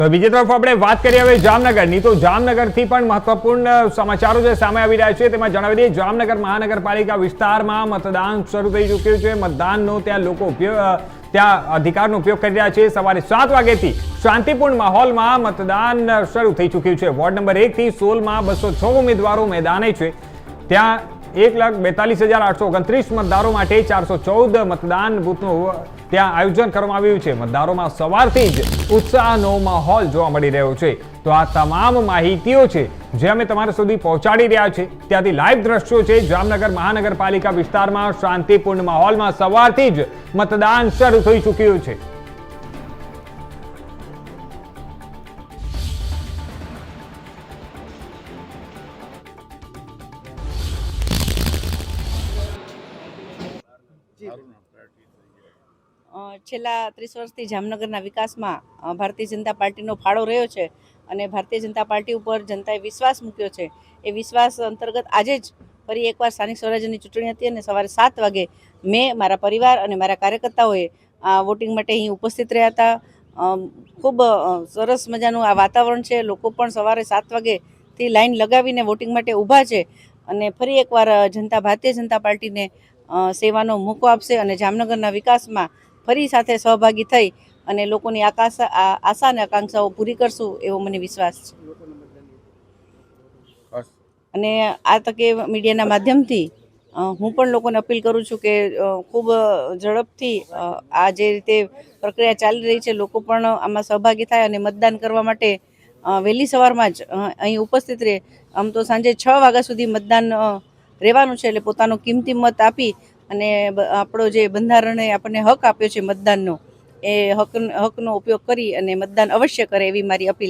તો બીજી તરફ આપણે વાત કરીએ હવે જામનગરની, તો જામનગરથી પણ મહત્વપૂર્ણ સમાચારો જે સામે આવી રહ્યા છે તેમાં જણાવી દઈએ જામનગર મહાનગરપાલિકા વિસ્તારમાં મતદાન શરૂ થઈ ચૂક્યું છે। મતદાનનો ત્યાં લોકો ત્યાં અધિકારનો ઉપયોગ કરી રહ્યા છે। સવારે 7 વાગ્યાથી શાંતિપૂર્ણ માહોલમાં મતદાન શરૂ થઈ ચૂક્યું છે। વોર્ડ નંબર 1 થી 16 માં 206 ઉમેદવારો મેદાને છે। ત્યાં 1,42,829 મતદારો માટે 414 મતદાન બૂથનું ત્યાં આયોજન કરવામાં આવ્યું છે। મતદારોમાં સવારથી જ ઉત્સાહનો માહોલ જોવા મળી રહ્યો છે। તો આ તમામ માહિતીઓ છે જે અમે તમારા સુધી પહોંચાડી રહ્યા છે। ત્યાંથી લાઈવ દ્રશ્યો છે। જામનગર મહાનગરપાલિકા વિસ્તારમાં શાંતિપૂર્ણ માહોલમાં સવારથી જ મતદાન શરૂ થઈ ચૂક્યું છે। છેલ્લા 30 વર્ષથી જામનગરના વિકાસમાં ભારતીય જનતા પાર્ટીનો ફાળો રહ્યો છે અને ભારતીય જનતા પાર્ટી ઉપર જનતાએ વિશ્વાસ મૂક્યો છે। એ વિશ્વાસ અંતર્ગત આજે જ ફરી એકવાર સ્થાનિક સ્વરાજ્યની ચૂંટણી હતી અને સવારે 7 વાગે મેં મારા પરિવાર અને મારા કાર્યકર્તાઓએ વોટિંગ માટે અહીં ઉપસ્થિત રહ્યા હતા। ખૂબ સરસ મજાનું આ વાતાવરણ છે। લોકો પણ સવારે 7 વાગેથી લાઈન લગાવીને વોટિંગ માટે ઊભા છે અને ફરી એકવાર જનતા ભારતીય જનતા પાર્ટીને સેવાનો મોકો આપશે અને જામનગરના વિકાસમાં ફરી સાથે સહભાગી થઈ અને લોકોની આશા અને આકાંક્ષાઓ પૂરી કરશું એવો મને વિશ્વાસ છે। અને આ તકે મીડિયાના માધ્યમથી હું પણ લોકોને અપીલ કરું છું કે ખૂબ ઝડપથી આ જે રીતે પ્રક્રિયા ચાલી રહી છે લોકો પણ આમાં સહભાગી થાય અને મતદાન કરવા માટે વહેલી સવારમાં જ અહીં ઉપસ્થિત રહે। આમ તો સાંજે 6 વાગ્યા સુધી મતદાન રહેવાનું છે, એટલે પોતાનો કિંમતી મત આપી અને આપણો જે બંધારણે આપણને હક આપ્યો છે મતદાનનો, એ હકનો ઉપયોગ કરી અને મતદાન અવશ્ય કરે એવી મારી અપીલ છે।